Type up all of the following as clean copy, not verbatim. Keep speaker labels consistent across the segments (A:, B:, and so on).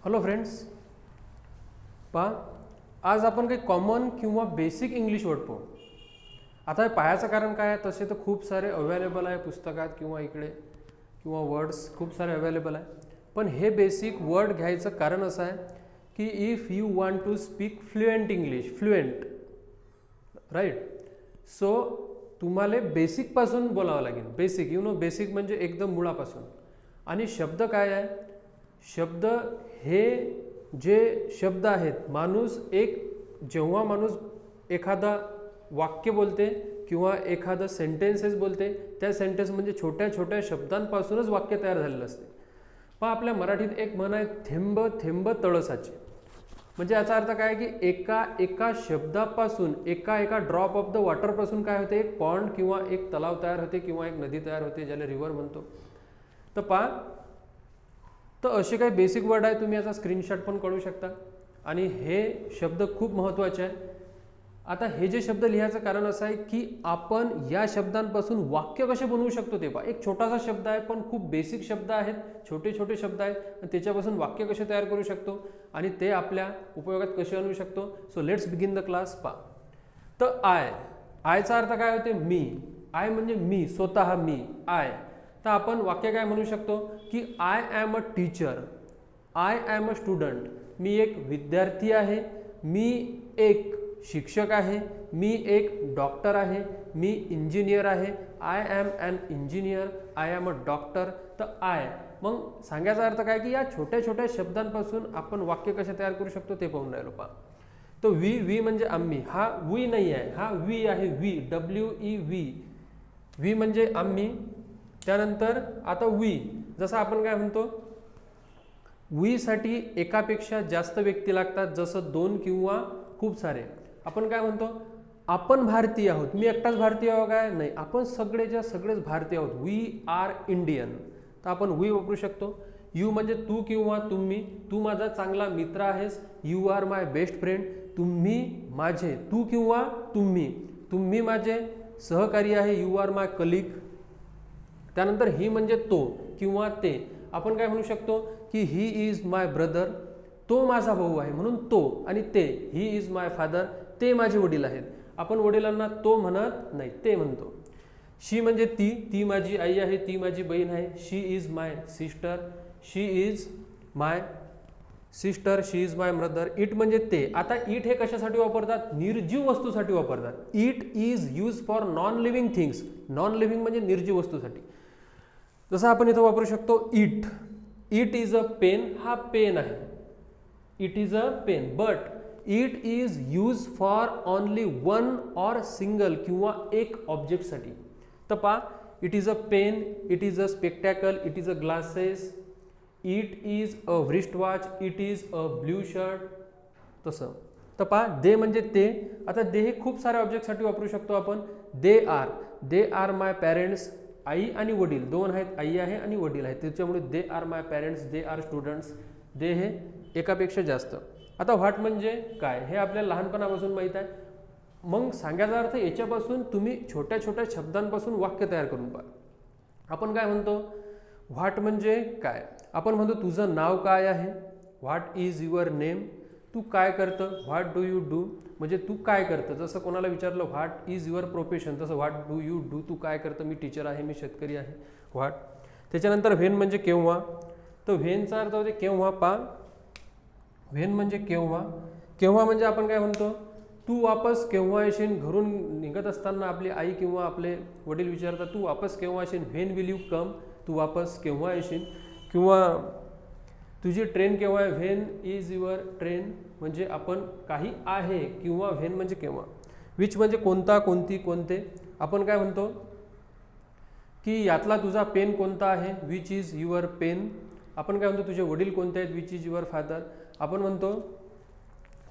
A: Hello friends, पहा आज आपण काही कॉमन किंवा बेसिक इंग्लिश वर्ड पाहू. आता हे पाहायचं कारण काय आहे, तसे तर खूप सारे अवेलेबल आहे पुस्तकात किंवा इकडे किंवा वर्ड्स खूप सारे अवेलेबल आहे. पण हे बेसिक वर्ड घ्यायचं कारण असं आहे की if you want to speak fluent English, fluent right, so तुम्हाला बेसिकपासून बोलावं लागेल. बेसिक बेसिक म्हणजे एकदम मुळापासून. आणि शब्द काय आहे, शब्द हे जे शब्द आहेत, जेव्हा माणूस एखादा वाक्य बोलते किंवा एखादं सेंटेन्सेस बोलते, त्या सेंटेन्स म्हणजे छोट्या छोट्या शब्दांपासूनच वाक्य तयार झालेलं असते. पण आपल्या मराठीत एक म्हण आहे, थेंब थेंब तळ साचे. म्हणजे याचा अर्थ काय की एका शब्दापासून एका ड्रॉप ऑफ द वॉटरपासून काय होते, एक पॉन्ड किंवा एक तलाव तयार होते किंवा एक नदी तयार होते, ज्याला रिव्हर म्हणतो. तर तर असे काही बेसिक वर्ड आहे, तुम्ही याचा स्क्रीनशॉट पण काढू शकता. आणि हे शब्द खूप महत्त्वाचे आहे. आता हे जे शब्द लिहायचं कारण असं आहे की आपण या शब्दांपासून वाक्य कसे बनवू शकतो ते पहा. एक छोटासा शब्द आहे पण खूप बेसिक शब्द आहेत, छोटे छोटे शब्द आहेत, आणि त्याच्यापासून वाक्य कसे तयार करू शकतो आणि ते आपल्या उपयोगात कसे आणू शकतो. So let's begin the class. पहा, तर आयचा अर्थ काय होते, मी. आय म्हणजे मी, स्वतः मी, आय. तर आपण वाक्य काय म्हणू शकतो की I am a teacher, I am a student. मी एक विद्यार्थी आहे, मी एक शिक्षक आहे, मी एक डॉक्टर आहे, मी इंजिनियर आहे. I am an engineer, I am a doctor. तर आय, मग सांगायचा अर्थ काय की या छोट्या छोट्या शब्दांपासून आपण वाक्य कसे तयार करू शकतो ते पाहून राहिलो. पहा, तर वी म्हणजे आम्ही. हा वी नाही आहे, हा वी आहे. वी, WE, वी म्हणजे आम्ही. त्यानंतर आता वी, जसं आपण काय म्हणतो, वी साठी एकापेक्षा जास्त व्यक्ती लागतात, जसं दोन किंवा खूप सारे. आपण काय म्हणतो, आपण भारतीय आहोत. मी एकटाच भारतीय आहो काय, नाही, आपण सगळेच भारतीय आहोत. We are Indian. तर आपण वी वापरू शकतो. यू म्हणजे तू किंवा तुम्ही. तू माझा चांगला मित्र आहेस, you are my best friend. तुम्ही माझे, तू किंवा तुम्ही. तुम्ही माझे सहकारी आहे, यू आर माय कलीग. त्यानंतर ही म्हणजे तो किंवा ते. आपण काय म्हणू शकतो की ही इज माय ब्रदर, तो माझा भाऊ आहे म्हणून तो. आणि ते, ही इज माय फादर, ते माझे वडील आहेत. आपण वडिलांना तो म्हणत नाही, ते म्हणतो. शी म्हणजे ती माझी आई आहे, ती माझी बहीण आहे. She is my sister, she is my sister, she is my brother. It म्हणजे ते. आता इट हे कशासाठी वापरतात, निर्जीव वस्तूसाठी वापरतात. It is use for non living things. Non living म्हणजे निर्जीव वस्तूसाठी. जसं आपण इथं वापरू शकतो it. It is a pen, हा पेन आहे, it is a pen. But it is use for only one or single किंवा एक ऑब्जेक्टसाठी. तर पहा, it is a pen, it is a spectacle, it is a glasses, it is a wrist watch, it is a blue shirt. तसं. तर पहा, दे म्हणजे ते. आता दे हे खूप साऱ्या ऑब्जेक्टसाठी वापरू शकतो आपण. दे आर माय पॅरेंट्स. आई आणि वडील दोन आहेत, आई आहे आणि वडील आहे, त्याच्यामुळे they are my parents, they are students. They हे एकापेक्षा जास्त. आता व्हॉट म्हणजे काय, हे आपल्याला लहानपणापासून माहीत आहे. मग सांगायचा अर्थ, याच्यापासून तुम्ही छोट्या छोट्या शब्दांपासून वाक्य तयार करून पहा. आपण काय म्हणतो, व्हॉट म्हणजे काय. आपण म्हणतो तुझं नाव काय आहे, व्हॉट इज युअर नेम. तू काय करतं, व्हॉट डू यू डू. म्हणजे तू काय करतं. जसं कोणाला विचारलं व्हॉट इज युअर प्रोफेशन, तसं व्हॉट डू यू डू. तू काय करतं, मी टीचर आहे, मी शेतकरी आहे, व्हॉट. त्याच्यानंतर व्हेन म्हणजे केव्हा. तर व्हेनचा अर्थ होते केव्हा. पा, व्हेन म्हणजे केव्हा. केव्हा म्हणजे आपण काय म्हणतो, तू वापस केव्हा येशील. घरून निघत असताना आपली आई किंवा आपले वडील विचारतात, तू वापस केव्हा येशील, व्हेन विल यू कम. तू वापस केव्हा येशील. किंवा तुझी ट्रेन केव्हा आहे, व्हेन इज युअर ट्रेन. म्हणजे आपण काही आहे, किंवा व्हेन म्हणजे केव्हा. विच म्हणजे कोणता, कोणती, कोणते. आपण काय म्हणतो की यातला तुझा पेन कोणता आहे, विच इज युअर पेन. आपण काय म्हणतो, तुझे वडील कोणते आहेत, विच इज युअर फादर. आपण म्हणतो.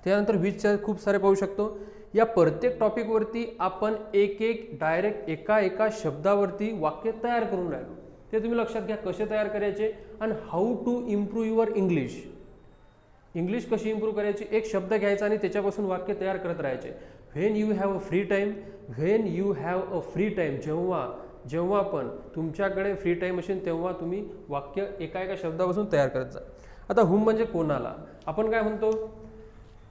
A: त्यानंतर विचच्या खूप सारे पाहू शकतो. या प्रत्येक टॉपिकवरती आपण एक डायरेक्ट एका शब्दावरती वाक्य तयार करून राहिलो. ते तुम्ही लक्षात घ्या कसे तयार करायचे. आणि how to improve your English. English कशी इम्प्रूव्ह करायची, एक शब्द घ्यायचा आणि त्याच्यापासून वाक्य तयार करत राहायचे. When you have a free time, when you have a free time. जेव्हा पण तुमच्याकडे फ्री टाईम असेल तेव्हा तुम्ही वाक्य एका शब्दापासून तयार करत जा. आता whom म्हणजे कोणाला. आपण काय म्हणतो,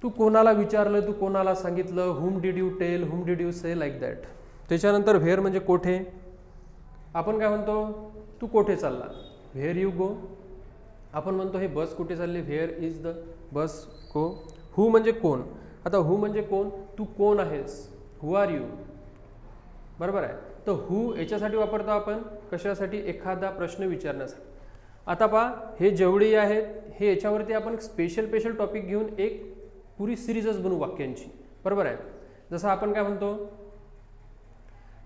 A: तू कोणाला विचारलं, तू कोणाला सांगितलं, whom did you tell, whom did you say, like that. त्याच्यानंतर where म्हणजे कोठे. आपण काय म्हणतो, तू कोठे चालला, where you go. आपण म्हणतो हे बस कुठे चालली, where is the bus go. who म्हणजे कोण. आता who म्हणजे कोण, तू कोण आहेस, who are you. बरोबर आहे. तर who याच्यासाठी वापरतो आपण, कशासाठी, एखादा प्रश्न विचारण्यासाठी. आता पहा, हे जेवढी आहेत हे याच्यावरती आपण स्पेशल टॉपिक घेऊन एक पुरी सिरीजच बनवू वाक्यांची. बरोबर आहे. जसं आपण काय म्हणतो,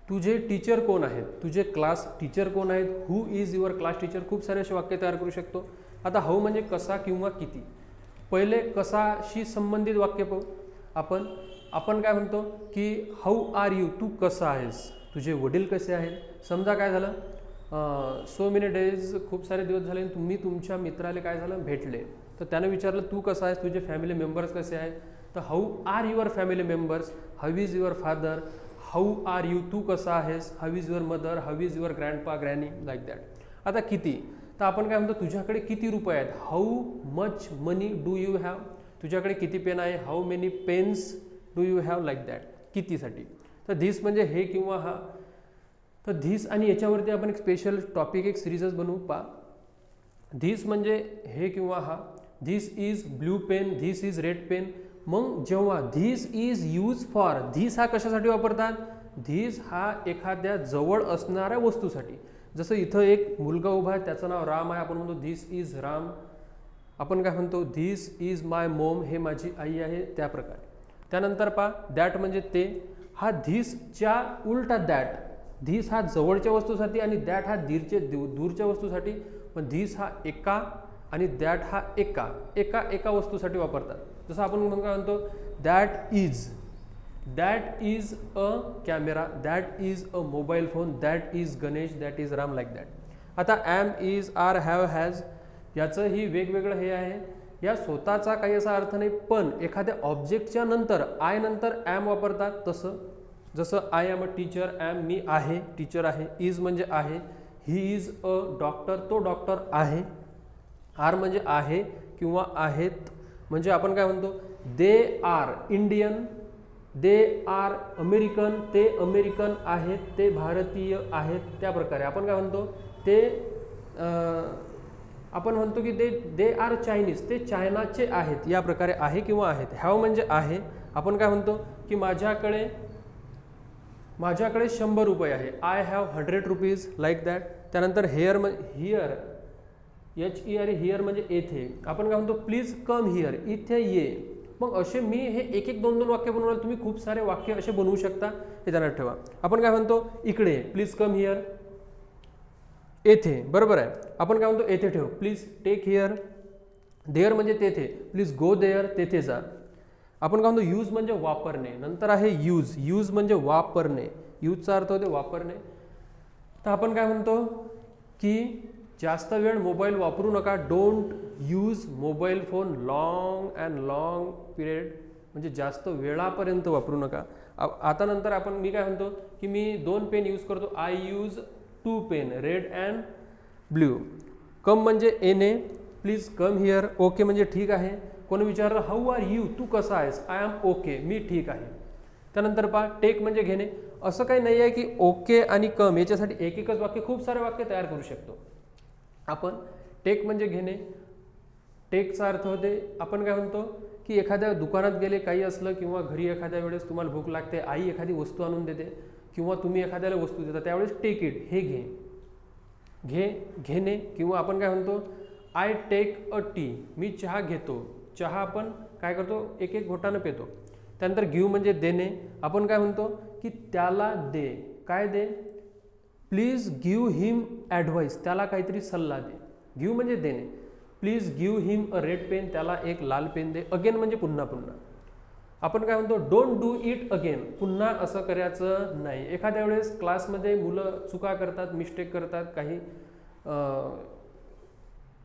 A: तुझे टीचर कोण आहेत, तुझे क्लास टीचर कोण आहेत, हु इज युअर क्लास टीचर. खूप सारे असे वाक्य तयार करू शकतो. आता हाऊ म्हणजे कसा किंवा किती. पहिले कसाशी संबंधित वाक्य पाहू आपण. आपण काय म्हणतो की हाऊ आर यू, तू कसा आहेस, तुझे वडील कसे आहेत. समजा काय झालं, सो मेनी डेज, खूप सारे दिवस झाले तुम्ही तुमच्या मित्राला काय झालं भेटले, तर त्यानं विचारलं तू कसा आहेस, तुझे फॅमिली मेंबर्स कसे आहेत. तर how are your family members, how is your father, how are you, तू कसा आहेस, how is your mother, how is your grandpa granny, like that. आता किती, तर आपण काय म्हणतो तुझ्याकडे किती रुपये आहेत, how much money do you have, तुझ्याकडे किती पेन आहे, how many pens do you have, like that, कितीसाठी. तर धिस म्हणजे हे किंवा हा. तर धिस आणि याच्यावरती आपण एक स्पेशल टॉपिक एक सिरीजच बनवू. पा धिस म्हणजे हे किंवा हा. This is blue pen, this is red pen. मग जेव्हा this is use for, this हा कशासाठी वापरतात, धिस हा एखाद्या जवळ असणाऱ्या वस्तूसाठी. जसं इथं एक मुलगा उभा आहे त्याचं नाव राम आहे, आपण म्हणतो धिस इज राम. आपण काय म्हणतो धिस इज माय मॉम, हे माझी आई आहे, त्या प्रकारे. त्यानंतर पा दॅट म्हणजे ते. हा धिसच्या उलटा दॅट. धिस हा जवळच्या वस्तूसाठी आणि दॅट हा दूरच्या वस्तूसाठी. पण धिस हा एका आणि दॅट हा एका वस्तूसाठी वापरतात. जसं आपण काय म्हणतो that is a camera, that is a mobile phone, that is Ganesh, that is Ram, like that. आता am, is, are, have, has याचंही वेगवेगळं हे आहे. या स्वतःचा काही असा अर्थ नाही, पण एखाद्या ऑब्जेक्टच्या नंतर आय नंतर ॲम वापरतात. तसं जसं I am a teacher, am मी आहे, टीचर आहे. इज म्हणजे आहे, ही इज अ डॉक्टर, तो डॉक्टर आहे. आर म्हणजे आहे किंवा आहेत. म्हणजे आपण काय म्हणतो they are Indian, they are American, ते अमेरिकन आहेत, ते भारतीय आहेत, त्या प्रकारे. आपण काय म्हणतो ते आपण म्हणतो की दे आर चायनीज, ते चायनाचे आहेत, या प्रकारे आहे किंवा आहेत. हॅव म्हणजे आहे. आपण काय म्हणतो की माझ्याकडे 100 रुपये आहे, I have 100 rupees, like that. त्यानंतर हिअर हिअर, HER, हिअर म्हणजे येथे. आपण काय म्हणतो प्लीज कम हिअर, इथे ये. मग असे मी हे एक 2 वाक्य बनवणार, तुम्ही खूप सारे वाक्य असे बनवू शकता, हे ध्यानात ठेवा. आपण काय म्हणतो इकडे, प्लीज कम हिअर, येथे. बरोबर आहे. आपण काय म्हणतो येथे ठेव, प्लीज टेक हिअर. देअर म्हणजे तेथे, प्लीज गो देअर, तेथे जा. आपण काय म्हणतो यूज म्हणजे वापरणे. नंतर आहे यूज म्हणजे वापरणे. यूजचा अर्थ होते वापरणे. तर आपण काय म्हणतो की जास्त वेळ मोबाईल वापरू नका, don't use mobile phone long period, म्हणजे जास्त वेळापर्यंत वापरू नका. आता नंतर मी काय म्हणतो की मी 2 पेन यूज करतो, I use 2 pen, red and blue. Come म्हणजे येणे, प्लीज कम हिअर. ओके म्हणजे ठीक आहे. कोणी विचारलं हाऊ आर यू, तू कसा आहेस, आय एम ओके, मी ठीक आहे. त्यानंतर पहा टेक म्हणजे घेणे. असं काही नाही आहे की ओके आणि कम याच्यासाठी एकच वाक्य, खूप सारे वाक्य तयार करू शकतो आपण. टेक म्हणजे घेणे. टेकचा अर्थ होते आपण काय म्हणतो की एखाद्या दुकानात गेले, काही असलं किंवा घरी एखाद्या वेळेस तुम्हाला भूक लागते, आई एखादी वस्तू आणून देते किंवा तुम्ही एखाद्याला वस्तू देता, त्यावेळेस टेक इट, हे घेणे. किंवा आपण काय म्हणतो आय टेक अ टी, मी चहा घेतो. चहा आपण काय करतो एक घोटानं पितो. त्यानंतर गिव्ह म्हणजे देणे. आपण काय म्हणतो की त्याला दे, काय दे, प्लीज गिव्ह हिम ॲडवाईस, त्याला काहीतरी सल्ला दे. गिव्ह म्हणजे देणे. Please give him a red pen, त्याला एक लाल पेन दे. अगेन म्हणजे पुन्हा. आपण काय म्हणतो डोंट डू इट अगेन, पुन्हा असं करायचं नाही. एखाद्या वेळेस क्लासमध्ये मुलं चुका करतात, मिस्टेक करतात,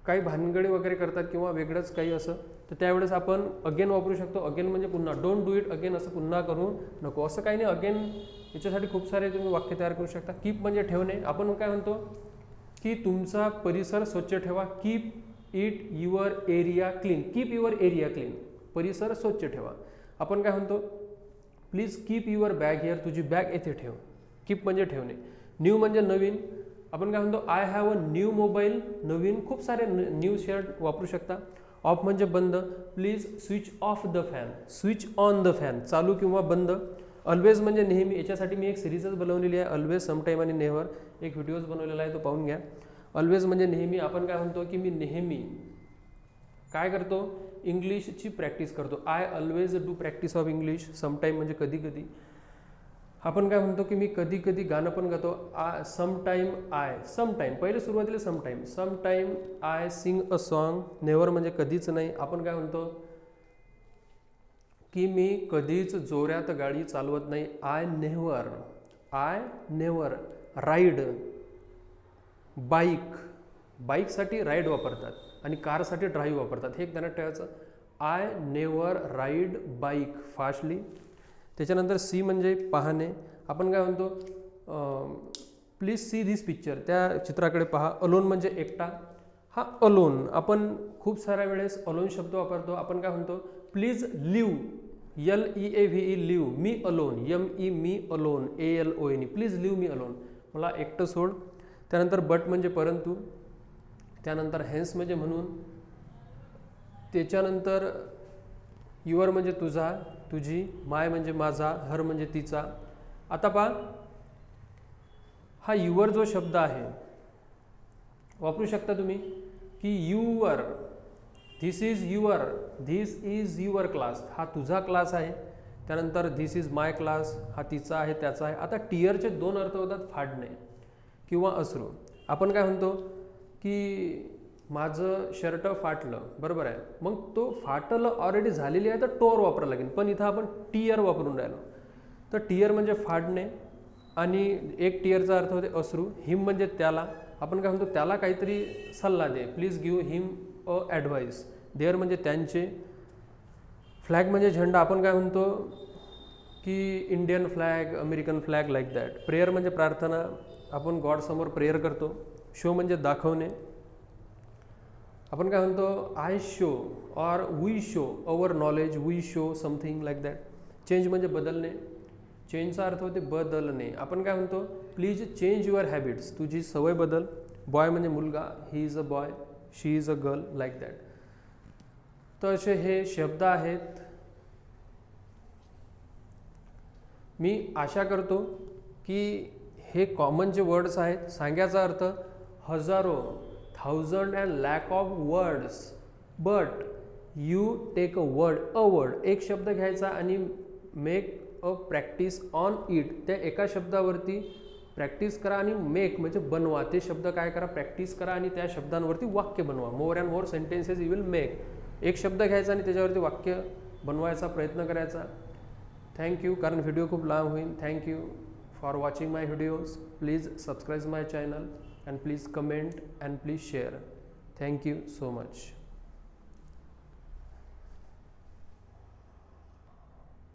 A: काही भानगडी वगैरे करतात किंवा वेगळंच काही असं, तर त्यावेळेस आपण अगेन वापरू शकतो. अगेन म्हणजे पुन्हा. डोंट डू इट अगेन, असं पुन्हा करू नको, असं काही नाही. अगेन याच्यासाठी खूप सारे तुम्ही वाक्य तयार करू शकता. कीप म्हणजे ठेवणे. आपण काय म्हणतो की तुमचा परिसर स्वच्छ ठेवा, keep it your area clean, keep your area clean, परिसर स्वच्छ ठेवा. आपण काय म्हणतो, please keep your bag here, तुझी बॅग येथे ठेव. कीप म्हणजे ठेवणे. न्यू म्हणजे नवीन. आपण काय म्हणतो, I have a new mobile, नवीन खूप सारे न्यू शर्ट वापरू शकता. ऑफ म्हणजे बंद, please switch off the fan, switch on the fan, चालू किंवा बंद. ऑलवेज म्हणजे नेहमी. याच्यासाठी मी एक सिरीजच बनवलेली आहे, ऑलवेज, समटाईम आणि नेव्हर. एक व्हिडिओज बनवलेला आहे, तो पाहून घ्या. ऑलवेज म्हणजे नेहमी. आपण काय म्हणतो की मी नेहमी काय करतो, इंग्लिशची प्रॅक्टिस करतो. I always do practice of English. Sometime म्हणजे कधी कधी. आपण काय म्हणतो की मी कधी कधी गाणं पण गातो. समटाईम आय, समटाईम पहिले सुरुवातीला sometime, sometime I sing a song. Never म्हणजे कधीच नाही. आपण काय म्हणतो की मी कधीच जोरात गाडी चालवत नाही. आय नेव्हर राईड बाईक, बाईकसाठी राईड वापरतात आणि कारसाठी ड्राईव्ह वापरतात, हे ध्यानात ठेवायचं. I never ride bike fastly. त्याच्यानंतर सी म्हणजे पाहणे. आपण काय म्हणतो, प्लीज सी धिस पिक्चर, त्या चित्राकडे पहा. अलोन म्हणजे एकटा. हा अलोन आपण खूप साऱ्या वेळेस अलोन शब्द वापरतो. आपण काय म्हणतो, please leave, LEAVE leave, me alone, ME me alone, ALONE, please leave me alone, मला एकटं सोड. त्यानंतर बट म्हणजे परंतु. त्यानंतर हेन्स म्हणजे म्हणून. त्याच्यानंतर युअर म्हणजे तुझा, तुझी. माय म्हणजे माझा. हर म्हणजे तिचा. आता पहा, हा युअर जो शब्द आहे वापरू शकता तुम्ही की your, this is your class, हा तुझा क्लास आहे. त्यानंतर धिस इज माय क्लास, हा तिचा आहे, त्याचा आहे. आता टिअरचे दोन अर्थ होतात, फाडणे किंवा अश्रू. आपण काय म्हणतो की माझं शर्ट फाटलं, बरोबर आहे. मग तो फाटलं ऑलरेडी झालेली आहे तर टोर वापरावं लागेल, पण इथं आपण टिअर वापरून राहिलो. तर टिअर म्हणजे फाडणे आणि एक टिअरचा अर्थ होते अश्रू. हिम म्हणजे त्याला. आपण काय म्हणतो, त्याला काहीतरी सल्ला दे, please give him a advice. Their म्हणजे त्यांचे. फ्लॅग म्हणजे झेंडा. आपण काय म्हणतो की Indian flag, American flag, like that. Prayer म्हणजे प्रार्थना. आपण गॉडसमोर प्रेयर करतो. शो म्हणजे दाखवणे. आपण काय म्हणतो, I show or we show our knowledge, we show something like that. Change म्हणजे बदलणे. चेंजचा अर्थ होते बदलणे. आपण काय म्हणतो, प्लीज चेंज युअर हॅबिट्स, तुझी सवय बदल. बॉय म्हणजे मुलगा, ही is a boy, she is a girl, like that. तर असे हे शब्द आहेत. मी आशा करतो की हे कॉमन जे वर्ड्स आहेत, सांगायचा अर्थ हजारो, thousand and lakh of words, but you take a word, एक शब्द घ्यायचा आणि make a practice on it. त्या एका शब्दावरती प्रॅक्टिस करा आणि मेक म्हणजे बनवा. ते शब्द काय करा, प्रॅक्टिस करा आणि त्या शब्दांवरती वाक्य बनवा. More and more sentences you will make. एक शब्द घ्यायचा आणि त्याच्यावरती वाक्य बनवायचा प्रयत्न करायचा. थँक्यू. कारण व्हिडिओ खूप लांब होईल. Thank you for watching my videos. Please subscribe my channel and please comment and please share. Thank you so much.